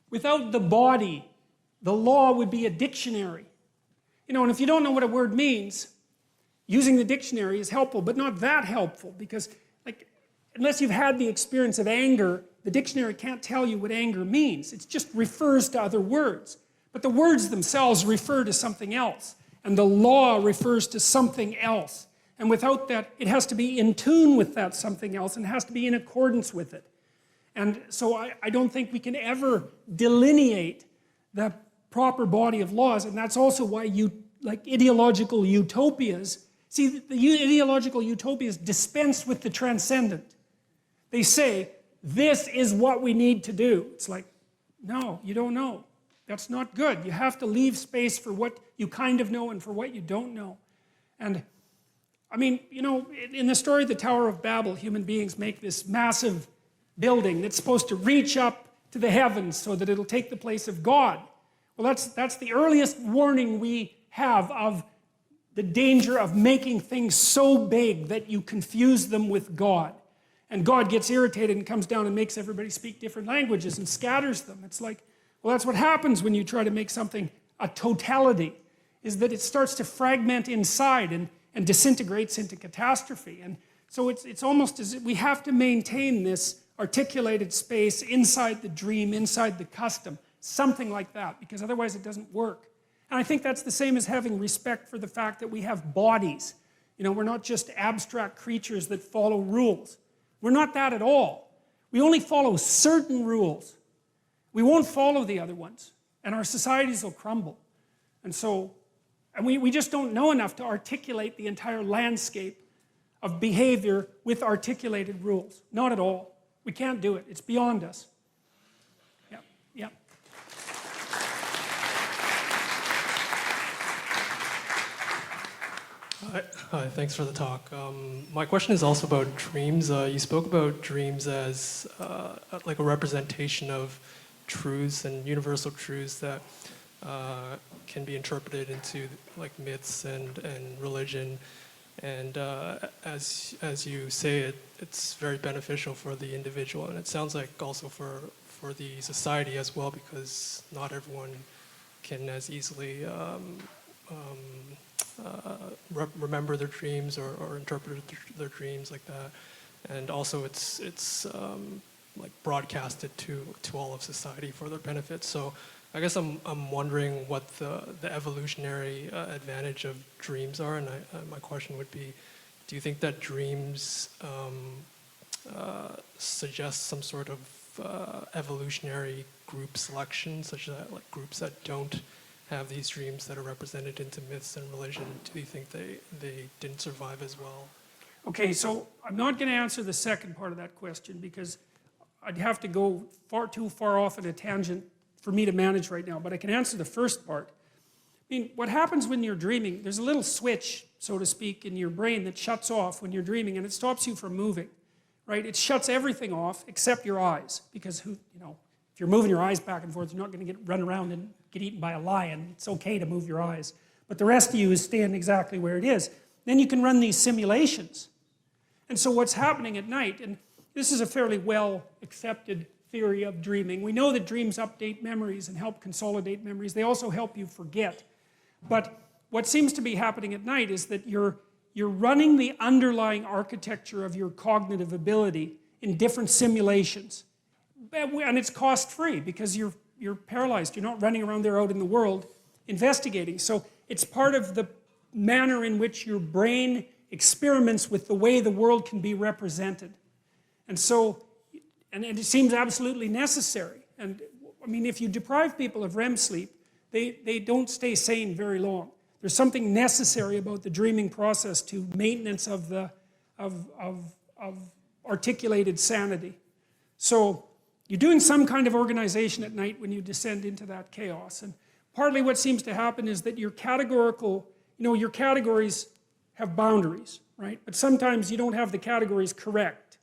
Without the body, the law would be a dictionary. You know, and if you don't know what a word means, using the dictionary is helpful, but not that helpful, because like, unless you've had the experience of anger, the dictionary can't tell you what anger means. It just refers to other words. But the words themselves refer to something else. And the law refers to something else. And without that, it has to be in tune with that something else and has to be in accordance with it. And so I don't think we can ever delineate the proper body of laws. And that's also why like ideological utopias, see, the ideological utopias dispense with the transcendent. They say, this is what we need to do. It's like, no, you don't know. That's not good. You have to leave space for what you kind of know and for what you don't know. And I mean, you know, in the story of the Tower of Babel, human beings make this massive building that's supposed to reach up to the heavens so that it'll take the place of God. Well, that's the earliest warning we have of the danger of making things so big that you confuse them with God. And God gets irritated and comes down and makes everybody speak different languages and scatters them. It's like, well, that's what happens when you try to make something a totality, is that it starts to fragment inside and disintegrates into catastrophe. And so it's almost as if we have to maintain this articulated space inside the dream, inside the custom, something like that, because otherwise it doesn't work. And I think that's the same as having respect for the fact that we have bodies. You know, we're not just abstract creatures that follow rules. We're not that at all. We only follow certain rules. We won't follow the other ones, and our societies will crumble. And so, we just don't know enough to articulate the entire landscape of behavior with articulated rules. Not at all. We can't do it. It's beyond us. Yeah, yeah. Hi, thanks for the talk. My question is also about dreams. You spoke about dreams as like a representation of truths and universal truths that can be interpreted into like myths and religion. And as you say, it's very beneficial for the individual, and it sounds like also for the society as well, because not everyone can as easily remember their dreams or interpret their dreams like that. And also it's like broadcasted to all of society for their benefit. So I guess I'm wondering what the evolutionary advantage of dreams are, and my question would be, do you think that dreams suggest some sort of evolutionary group selection, such that like groups that don't have these dreams that are represented into myths and religion, do you think they didn't survive as well? Okay, so I'm not going to answer the second part of that question because I'd have to go too far off in a tangent for me to manage right now, but I can answer the first part. I mean, what happens when you're dreaming, there's a little switch, so to speak, in your brain that shuts off when you're dreaming, and it stops you from moving, right? It shuts everything off except your eyes, because if you're moving your eyes back and forth, you're not going to run around and get eaten by a lion. It's okay to move your eyes. But the rest of you is staying exactly where it is. Then you can run these simulations. And so what's happening at night, and this is a fairly well accepted theory of dreaming. We know that dreams update memories and help consolidate memories. They also help you forget. But what seems to be happening at night is that you're running the underlying architecture of your cognitive ability in different simulations. And it's cost-free because you're paralyzed. You're not running around there out in the world investigating. So it's part of the manner in which your brain experiments with the way the world can be represented. And so, and it seems absolutely necessary. And I mean, if you deprive people of REM sleep, they don't stay sane very long. There's something necessary about the dreaming process to maintenance of articulated sanity. So you're doing some kind of organization at night when you descend into that chaos. And partly what seems to happen is that your categorical, your categories have boundaries, right? But sometimes you don't have the categories correct.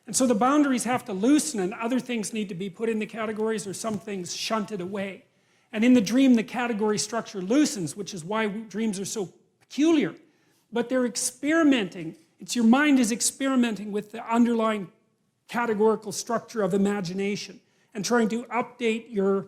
And so the boundaries have to loosen and other things need to be put in the categories or some things shunted away. And in the dream, the category structure loosens, which is why dreams are so peculiar. But they're experimenting. It's your mind is experimenting with the underlying categorical structure of imagination and trying to update your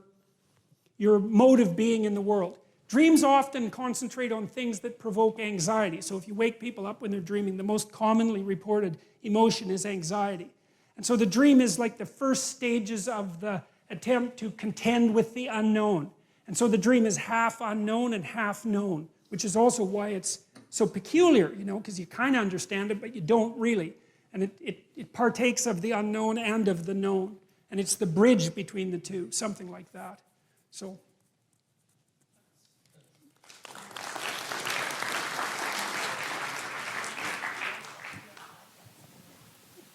your mode of being in the world. Dreams often concentrate on things that provoke anxiety. So if you wake people up when they're dreaming, the most commonly reported emotion is anxiety. And so the dream is like the first stages of the attempt to contend with the unknown. And so the dream is half unknown and half known, which is also why it's so peculiar, you know, because you kind of understand it, but you don't really. And it partakes of the unknown and of the known. And it's the bridge between the two, something like that. So.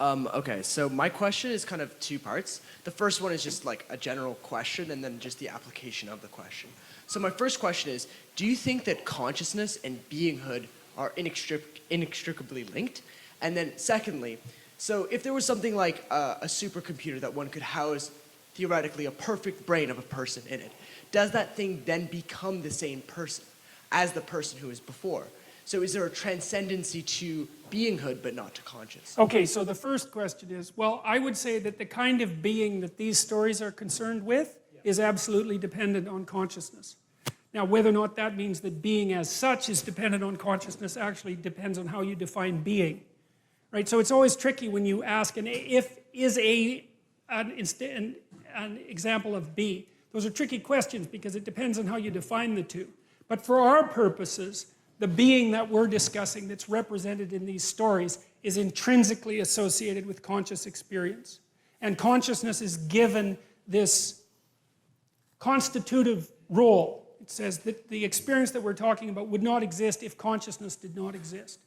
Okay, so my question is kind of two parts. The first one is just like a general question and then just the application of the question. So my first question is, do you think that consciousness and beinghood are inextricably linked? And then secondly, so if there was something like a supercomputer that one could house theoretically a perfect brain of a person in it, does that thing then become the same person as the person who was before? So is there a transcendency to beinghood but not to conscious? Okay, so the first question is, well, I would say that the kind of being that these stories are concerned with is absolutely dependent on consciousness. Now, whether or not that means that being as such is dependent on consciousness actually depends on how you define being. Right? So it's always tricky when you ask an if is an example of be. Those are tricky questions because it depends on how you define the two. But for our purposes, the being that we're discussing that's represented in these stories is intrinsically associated with conscious experience. And consciousness is given this constitutive role. It says that the experience that we're talking about would not exist if consciousness did not exist.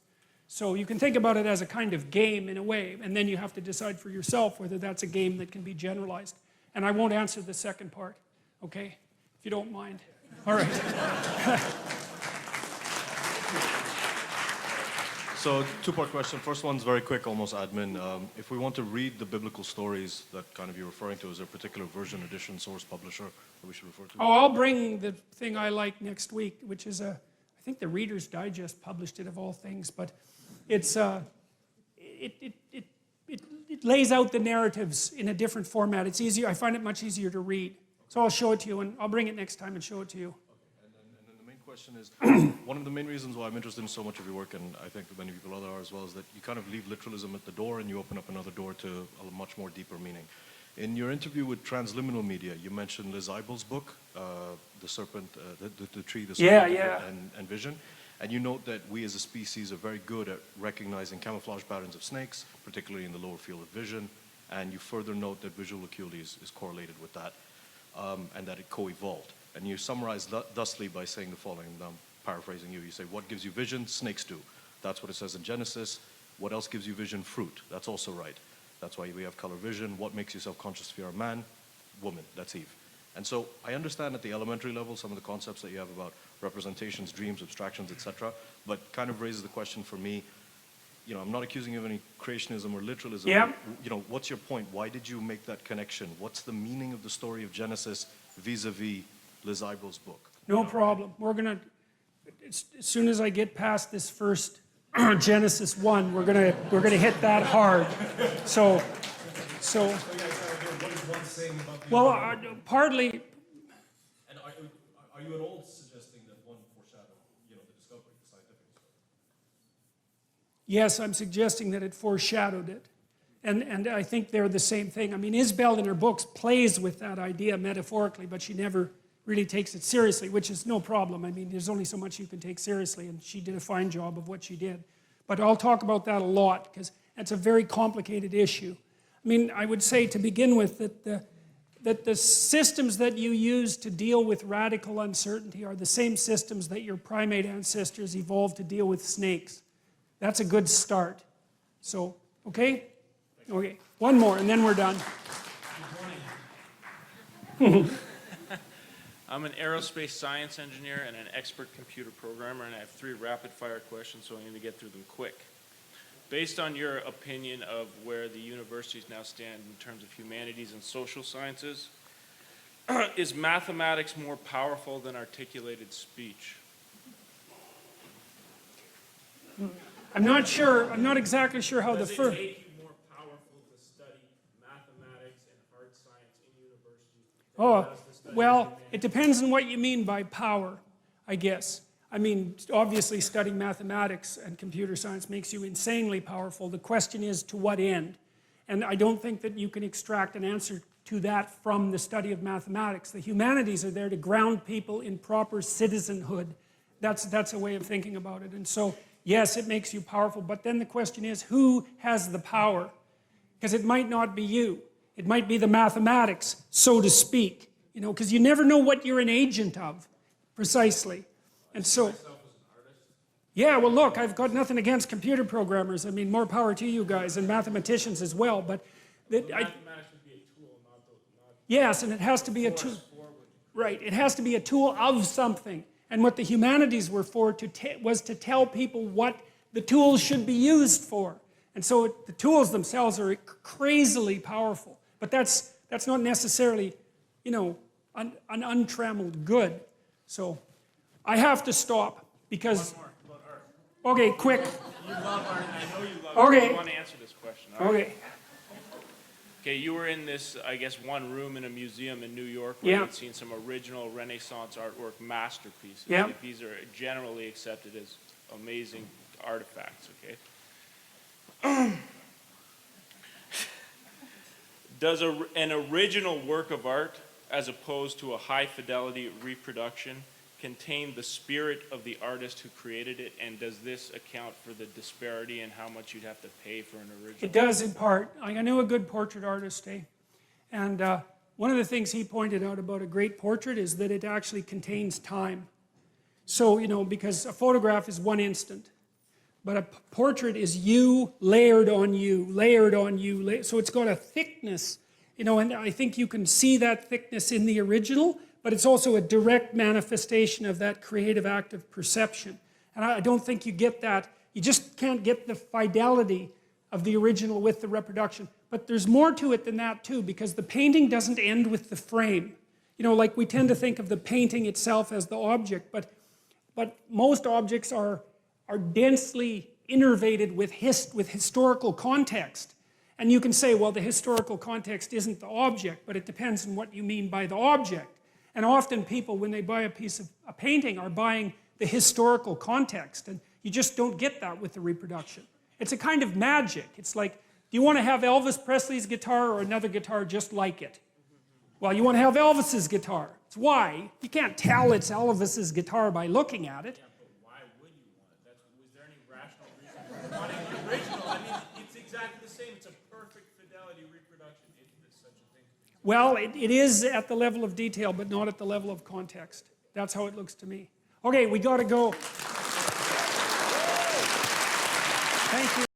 So you can think about it as a kind of game in a way, and then you have to decide for yourself whether that's a game that can be generalized. And I won't answer the second part, okay? If you don't mind. All right. So, two-part question. First one's very quick, almost admin. If we want to read the biblical stories that kind of you're referring to, is there a particular version, edition, source, publisher that we should refer to? Oh, I'll bring the thing I like next week, which is I think the Reader's Digest published it of all things, but it's it lays out the narratives in a different format. It's easier. I find it much easier to read. So I'll show it to you, and I'll bring it next time and show it to you. And then the main question is, one of the main reasons why I'm interested in so much of your work, and I think many people other are as well, is that you kind of leave literalism at the door and you open up another door to a much more deeper meaning. In your interview with Transliminal Media, you mentioned Liz Eibel's book, The Serpent, the Tree, the Serpent, and Vision. And you note that we as a species are very good at recognizing camouflage patterns of snakes, particularly in the lower field of vision. And you further note that visual acuity is correlated with that, and that it co-evolved. And you summarize thusly by saying the following, and I'm paraphrasing you. You say, what gives you vision? Snakes do. That's what it says in Genesis. What else gives you vision? Fruit. That's also right. That's why we have color vision. What makes you self-conscious if you're a man? Woman. That's Eve. And so I understand at the elementary level some of the concepts that you have about representations, dreams, abstractions, etc. But kind of raises the question for me, you know, I'm not accusing you of any creationism or literalism. Yeah. You know, what's your point? Why did you make that connection? What's the meaning of the story of Genesis vis-a-vis Liz Eibel's book? No problem. We're gonna, as soon as I get past this first Genesis 1, we're gonna hit that hard. So. Well, partly. And are you at all suggesting that one foreshadowed, you know, the discovery, the scientific discovery? Yes, I'm suggesting that it foreshadowed it. And I think they're the same thing. I mean, Isabel in her books plays with that idea metaphorically, but she never really takes it seriously, which is no problem. I mean, there's only so much you can take seriously, and she did a fine job of what she did. But I'll talk about that a lot, because that's a very complicated issue. I mean, I would say to begin with that the systems that you use to deal with radical uncertainty are the same systems that your primate ancestors evolved to deal with snakes. That's a good start. So, okay? Okay, one more and then we're done. Good morning. I'm an aerospace science engineer and an expert computer programmer, and I have 3 rapid-fire questions, so I'm going to get through them quick. Based on your opinion of where the universities now stand in terms of humanities and social sciences, is mathematics more powerful than articulated speech? I'm not sure, I'm not exactly sure how Does the it first... make you more powerful to study mathematics and hard science in university Oh, than it does to Well, it depends on what you mean by power, I guess. I mean, obviously studying mathematics and computer science makes you insanely powerful. The question is, to what end? And I don't think that you can extract an answer to that from the study of mathematics. The humanities are there to ground people in proper citizenhood. That's a way of thinking about it. And so, yes, it makes you powerful, but then the question is, who has the power? Because it might not be you. It might be the mathematics, so to speak. You know, because you never know what you're an agent of, precisely. And so, yeah, well, look, I've got nothing against computer programmers. I mean, more power to you guys, and mathematicians as well. But Mathematics would be a tool, not yes, and it has to be a tool. Right, it has to be a tool of something. And what the humanities were for was to tell people what the tools should be used for. And so the tools themselves are crazily powerful. But that's not necessarily, you know, an untrammeled good. So I have to stop because... One more about art. Okay, quick. You love art, I know you love art. Okay. I want to answer this question. All right? Okay. Okay, you were in this, I guess, one room in a museum in New York where Yeah. you'd seen some original Renaissance artwork masterpieces. Yeah. Like, these are generally accepted as amazing artifacts, okay? Does an original work of art, as opposed to a high-fidelity reproduction, contain the spirit of the artist who created it, and does this account for the disparity in how much you'd have to pay for an original? It does in part. I knew a good portrait artist, and one of the things he pointed out about a great portrait is that it actually contains time. So, you know, because a photograph is one instant, but a portrait is you layered on you, layered on you. So it's got a thickness, you know, and I think you can see that thickness in the original, but it's also a direct manifestation of that creative act of perception. And I don't think you get that. You just can't get the fidelity of the original with the reproduction. But there's more to it than that too, because the painting doesn't end with the frame. You know, like we tend to think of the painting itself as the object, but most objects are densely innervated with historical context. And you can say, well, the historical context isn't the object, but it depends on what you mean by the object. And often people, when they buy a piece of a painting, are buying the historical context, and you just don't get that with the reproduction. It's a kind of magic. It's like, do you want to have Elvis Presley's guitar or another guitar just like it? Well, you want to have Elvis's guitar. It's why. You can't tell it's Elvis's guitar by looking at it. Yeah, but why would you want it? Was there any rational reason for wanting the original? I mean, it's exactly the same. It's a perfect fidelity reproduction, if there's such a thing. Well, it is at the level of detail, but not at the level of context. That's how it looks to me. Okay, we got to go.